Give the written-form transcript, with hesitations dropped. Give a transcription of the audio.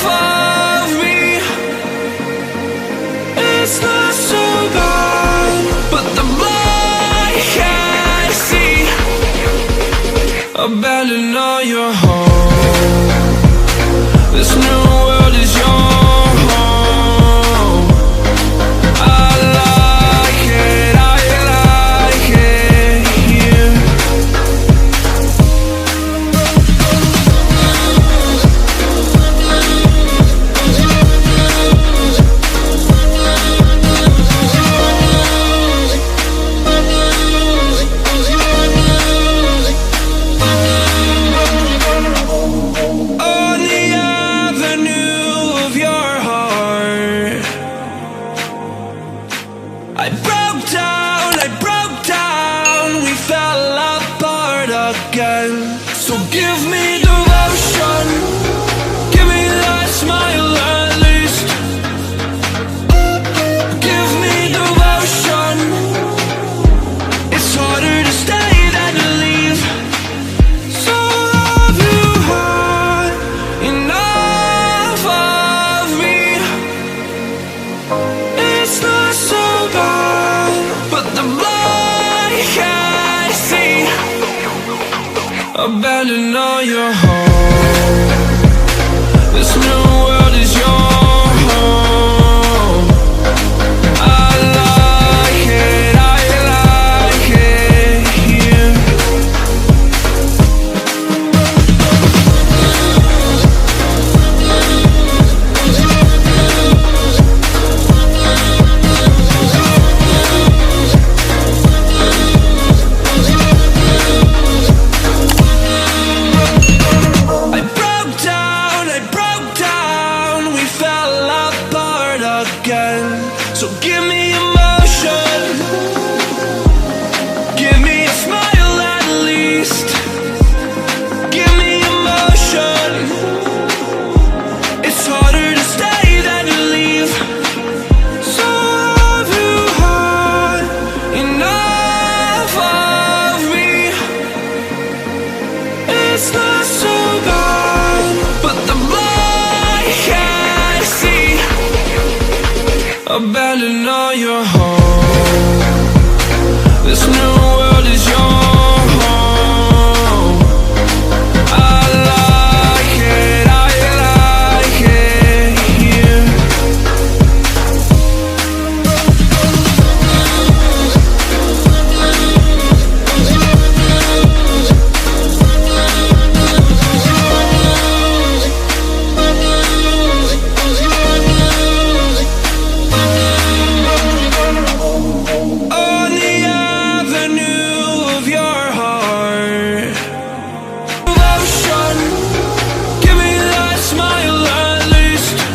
of me. It's not so bad, but the more I see, abandon all your hope. This new world is your home. I like it here. On the avenue of your heart, I broke down, we fell apart again. So give me devotion, give me that smile at least. Give me devotion, it's harder to stay than to leave. So have you had enough of me? It's not so bad, but the more I see, abandon all your hope. This new world is your home. I like it here. I broke down, we fell apart again. So give me emotion, give me a smile at least. Give me emotion, it's harder to stay than to leave. So have you had enough of me? It's not so bad, but the more I see, abandon all